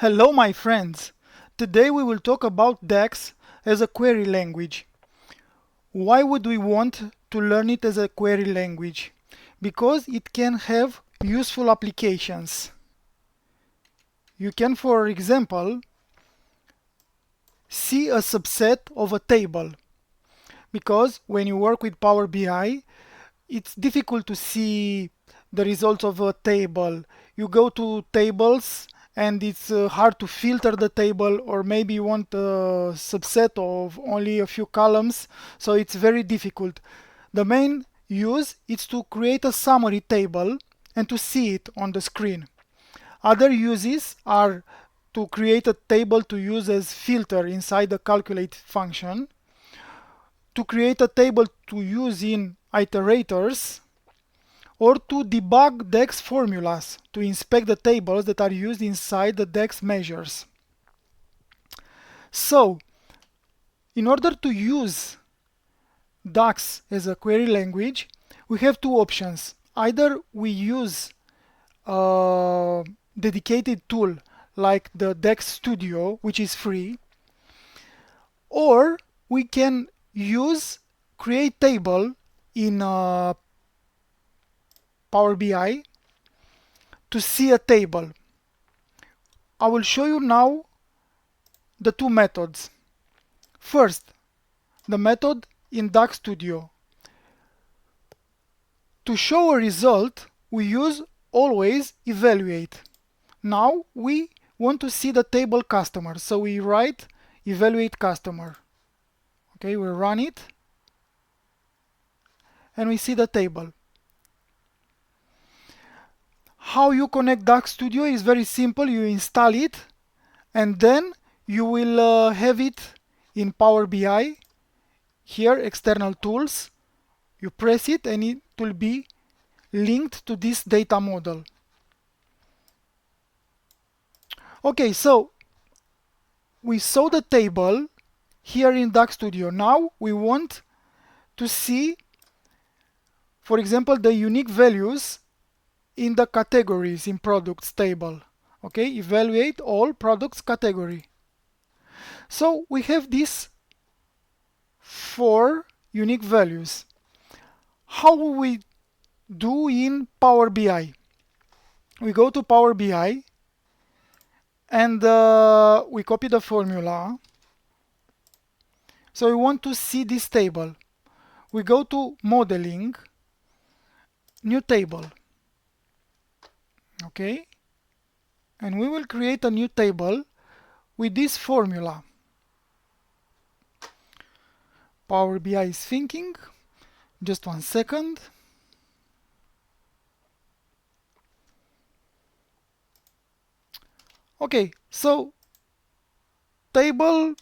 Hello my friends! Today we will talk about DAX as a query language. Why would we want to learn it as a query language? Because it can have useful applications. You can, for example, see a subset of a table. Because when you work with Power BI, it's difficult to see the results of a table. You go to tables and it's hard to filter the table, or maybe you want a subset of only a few columns, so it's very difficult. The main use is to create a summary table and to see it on the screen. Other uses are to create a table to use as filter inside the calculate function, to create a table to use in Iterators, or to debug DAX formulas to inspect the tables that are used inside the DAX measures. So, in order to use DAX as a query language, we have two options. Either we use a dedicated tool like the DAX Studio, which is free, or we can use create table in Power BI to see a table. I will show you now the two methods. First, the method in DAX Studio. To show a result, we use always evaluate. Now we want to see the table customer, so we write evaluate customer. Okay, we run it and we see the table. How you connect DAX Studio is very simple. You install it and then you will have it in Power BI. Here, external tools. You press it and it will be linked to this data model. Okay, so we saw the table here in DAX Studio. Now we want to see, for example, the unique values in the categories in products table. Okay, evaluate all products category. So we have these 4 unique values. How will we do in Power BI? We go to Power BI and we copy the formula. So we want to see this table. We go to modeling, new table. Okay, and we will create a new table with this formula. Power BI is thinking. Just 1 second. Okay, so table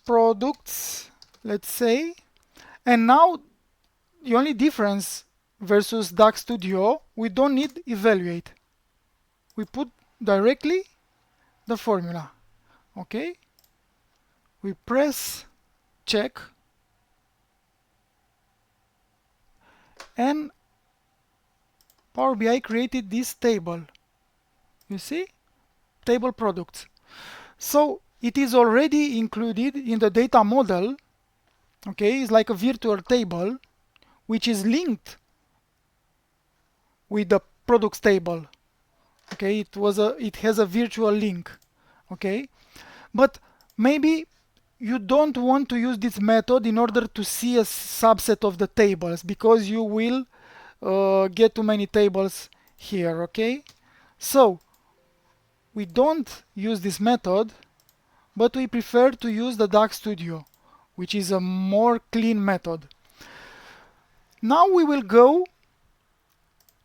products, let's say, and now the only difference versus DAX Studio, we don't need evaluate. We put directly the formula. Okay, we press check and Power BI created this table. You see, table products. So it is already included in the data model. Okay, it's like a virtual table which is linked with the products table. Okay, it has a virtual link. Okay, but maybe you don't want to use this method in order to see a subset of the tables, because you will get too many tables here. Okay, so we don't use this method, but we prefer to use the DAX Studio, which is a more clean method. Now we will go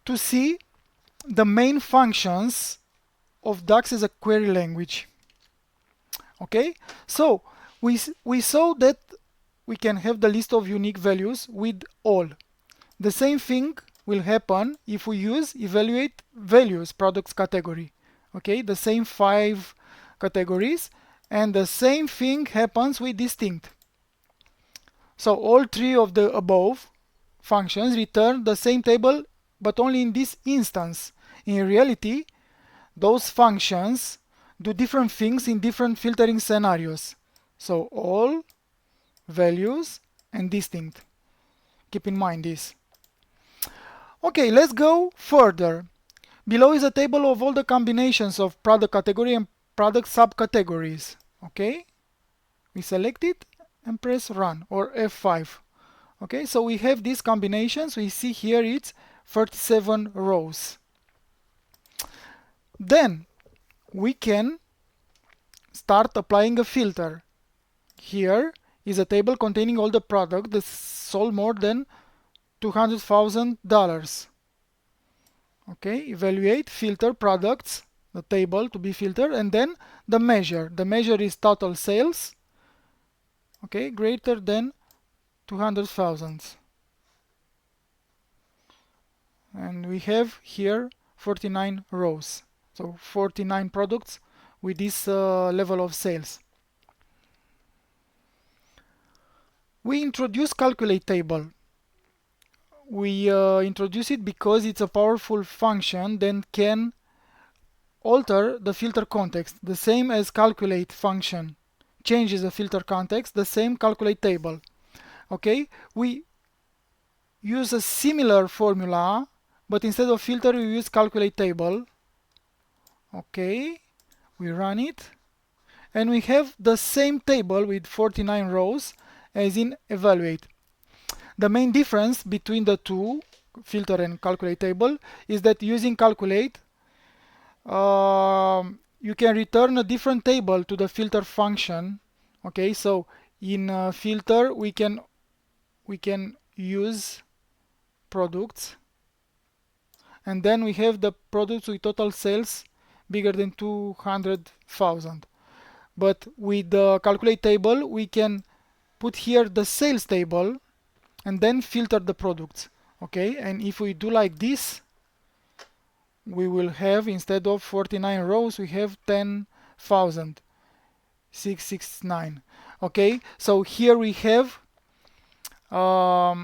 to see the main functions of DAX as a query language. Okay, so we saw that we can have the list of unique values with all. The same thing will happen if we use evaluate values products category. Okay, the same 5 categories, and the same thing happens with distinct. So all 3 of the above functions return the same table, but only in this instance. In reality, those functions do different things in different filtering scenarios. So all, values, and distinct. Keep in mind this. Okay, let's go further. Below is a table of all the combinations of product category and product subcategories. Okay, we select it and press run or F5. Okay, so we have these combinations. We see here it's 37 rows. Then we can start applying a filter. Here is a table containing all the products that sold more than $200,000. Okay, evaluate, filter products, the table to be filtered, and then the measure. The measure is total sales, okay, greater than 200,000. And we have here 49 rows. So 49 products with this level of sales. We introduce calculate table. We introduce it because it's a powerful function that can alter the filter context. The same as calculate function changes the filter context, the same calculate table. Okay, we use a similar formula, but instead of filter we use calculate table. Okay, we run it and we have the same table with 49 rows as in evaluate. The main difference between the two, filter and calculate table, is that using calculate you can return a different table to the filter function. Okay, so in filter we can use products, and then we have the products with total sales bigger than 200,000. But with the calculate table we can put here the sales table and then filter the products. Okay, and if we do like this, we will have, instead of 49 rows, we have 10,669. Okay, so here we have,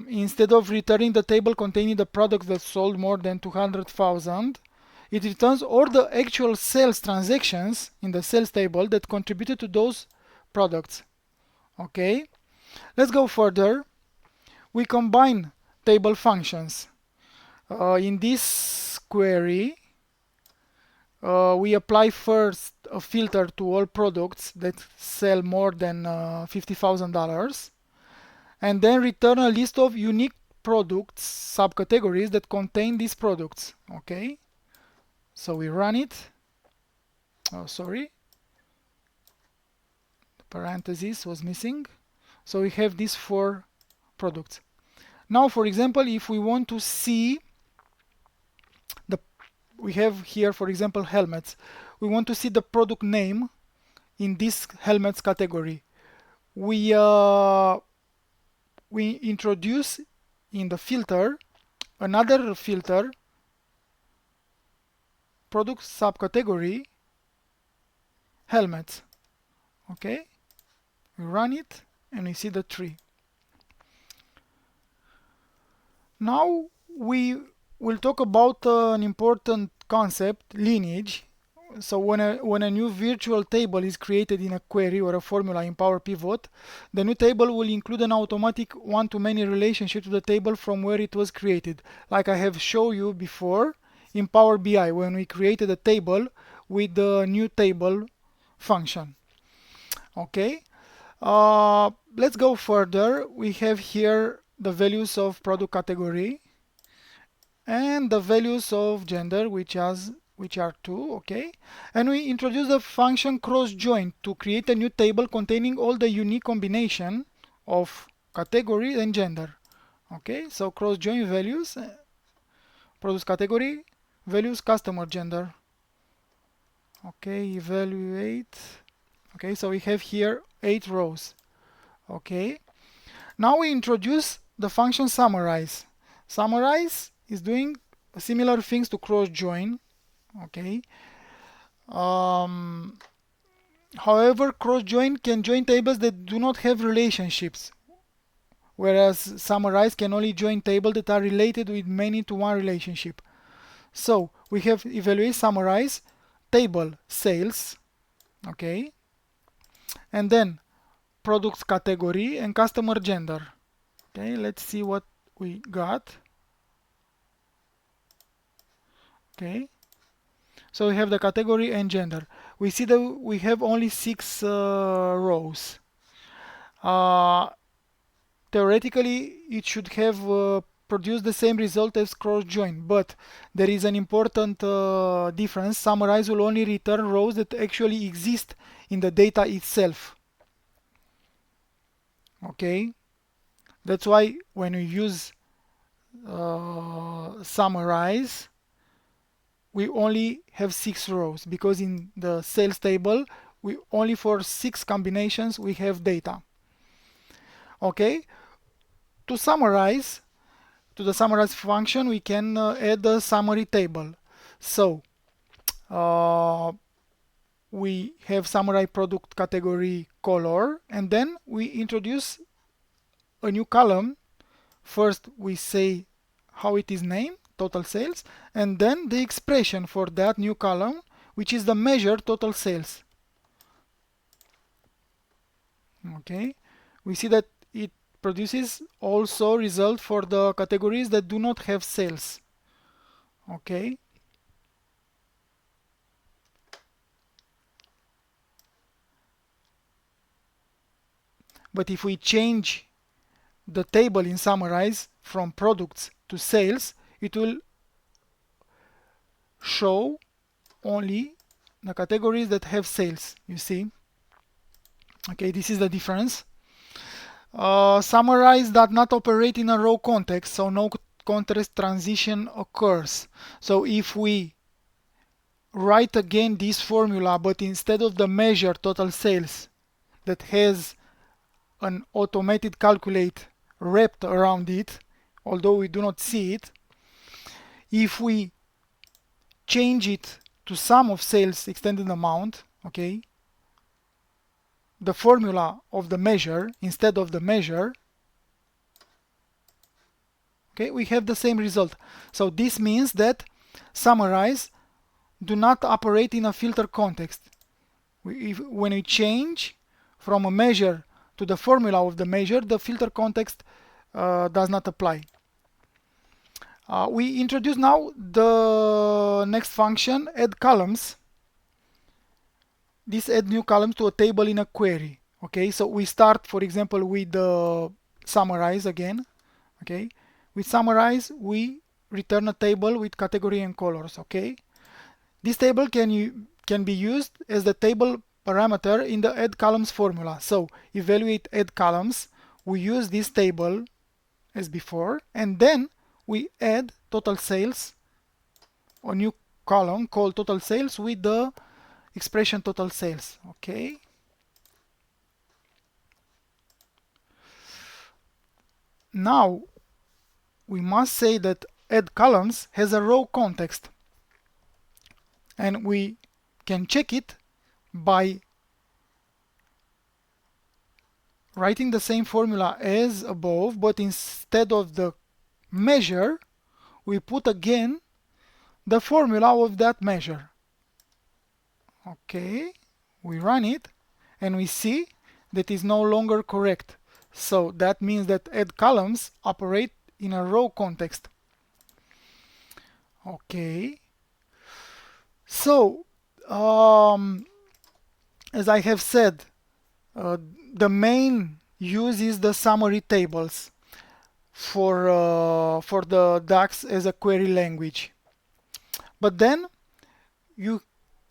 instead of returning the table containing the products that sold more than 200,000, it returns all the actual sales transactions in the sales table that contributed to those products. Okay, let's go further. We combine table functions. In this query, we apply first a filter to all products that sell more than $50,000, and then return a list of unique products subcategories that contain these products. Okay, so we run it. Oh, sorry, the parenthesis was missing. So we have these 4 products. Now, for example, if we want to see we have here, for example, helmets. We want to see the product name in this helmets category. We introduce in the filter another filter, product subcategory, helmets. Okay, we run it and we see the tree. Now we will talk about an important concept, lineage. So when a new virtual table is created in a query or a formula in Power Pivot, the new table will include an automatic one-to-many relationship to the table from where it was created, like I have shown you before in Power BI when we created a table with the new table function. Okay, let's go further. We have here the values of product category and the values of gender, which are 2. Okay, and we introduce the function CrossJoin to create a new table containing all the unique combination of category and gender. Okay, so CrossJoin values, product category, values, customer gender. Okay, evaluate. Okay, so we have here 8 rows. Okay, now we introduce the function summarize. Summarize is doing similar things to CrossJoin. Okay, however, CrossJoin can join tables that do not have relationships, whereas summarize can only join tables that are related with many to one relationship. So we have evaluate, summarize, table sales, Okay, and then products category and customer gender. Okay, let's see what we got. Okay, so we have the category and gender. We see that we have only 6 rows. Uh, Theoretically, it should have produced the same result as CrossJoin, but there is an important difference. Summarize will only return rows that actually exist in the data itself. Okay, that's why when we use Summarize, we only have 6 rows, because in the sales table, we only for 6 combinations we have data. Okay, to summarize, to the summarize function, we can add a summary table. So uh, we have summarize product category color, and then we introduce a new column. First we say how it is named, total sales, and then the expression for that new column, which is the measure total sales. Okay, we see that it produces also result for the categories that do not have sales. Okay, but if we change the table in Summarize from products to sales, it will show only the categories that have sales, you see. Okay, this is the difference. Summarize does not operate in a row context, so no context transition occurs. So if we write again this formula, but instead of the measure total sales that has an automated calculate wrapped around it, although we do not see it, if we change it to sum of sales extended amount, okay, the formula of the measure instead of the measure, okay, we have the same result. So this means that Summarize do not operate in a filter context. When we change from a measure to the formula of the measure, the filter context does not apply. We introduce now the next function, AddColumns. This add new columns to a table in a query. Okay, so we start, for example, with the Summarize again. Okay, with Summarize we return a table with category and colors. Okay, this table can be used as the table parameter in the AddColumns formula. So evaluate AddColumns, we use this table as before, and then we add total sales, a new column called total sales with the expression total sales. Okay, now we must say that AddColumns has a row context, and we can check it by writing the same formula as above, but instead of the measure we put again the formula of that measure. Okay, we run it and we see that is no longer correct. So that means that AddColumns operate in a row context. Okay, so as I have said, the main use is the summary tables for the DAX as a query language. But then you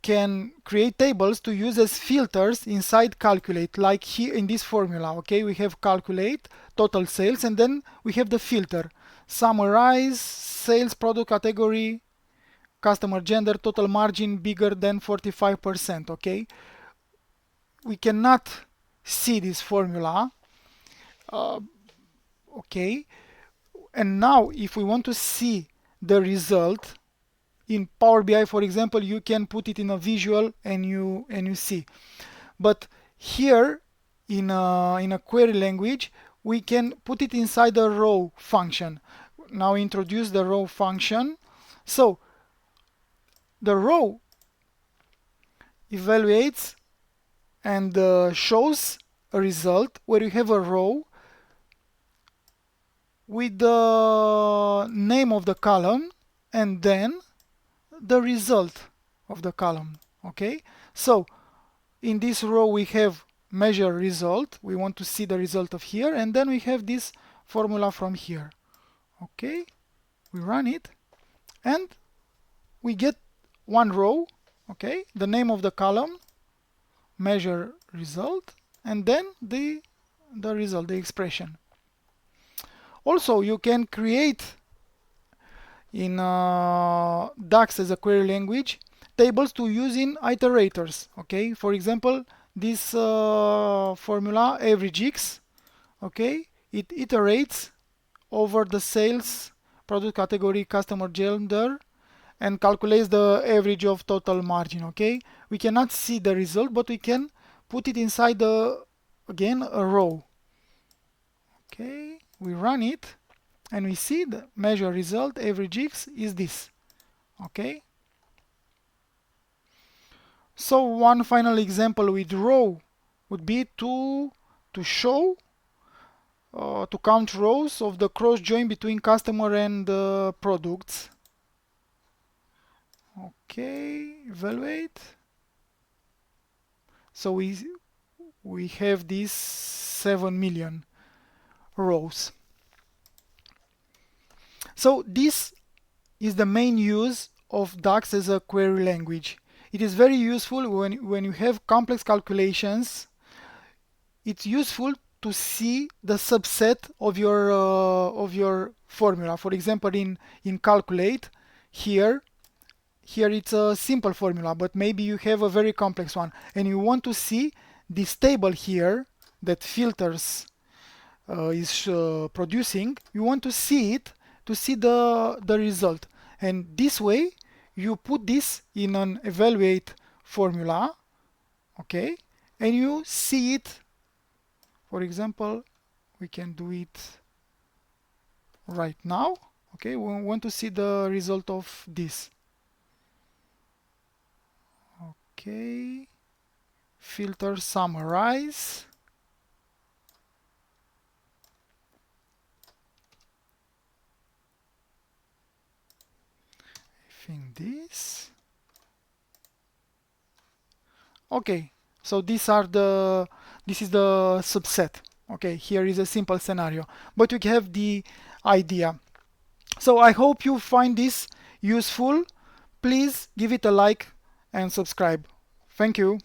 can create tables to use as filters inside calculate, like here in this formula. Okay, we have calculate, total sales, and then we have the filter, summarize, sales, product category, customer gender, total margin bigger than 45%. Okay, we cannot see this formula. Okay, and now if we want to see the result in Power BI, for example, you can put it in a visual and you see. But here in a query language, we can put it inside a row function. Now introduce the row function. So the row evaluates and shows a result where you have a row with the name of the column and then the result of the column. Okay, so in this row we have measure result. We want to see the result of here, and then we have this formula from here. Okay, we run it and we get one row. Okay, the name of the column, measure result, and then the result, the expression. Also, you can create in DAX as a query language tables to use in iterators. Okay, for example, this formula average X, okay, it iterates over the sales, product category, customer gender, and calculates the average of total margin. Okay, we cannot see the result, but we can put it inside the, again, a row. Okay, we run it and we see the measure result average X is this. Okay, so one final example with row would be to show to count rows of the cross join between customer and products. Okay, evaluate. So we have these 7 million rows. So this is the main use of DAX as a query language. It is very useful when you have complex calculations. It's useful to see the subset of your formula. For example, in calculate, here it's a simple formula, but maybe you have a very complex one, and you want to see this table here that filters is producing. You want to see it to see the result, and this way you put this in an evaluate formula, okay, and you see it. For example, we can do it right now. Okay, we want to see the result of this. Okay, filter summarize. I think this. Okay, so this is the subset. Okay, here is a simple scenario, but we have the idea. So I hope you find this useful. Please give it a like and subscribe. Thank you.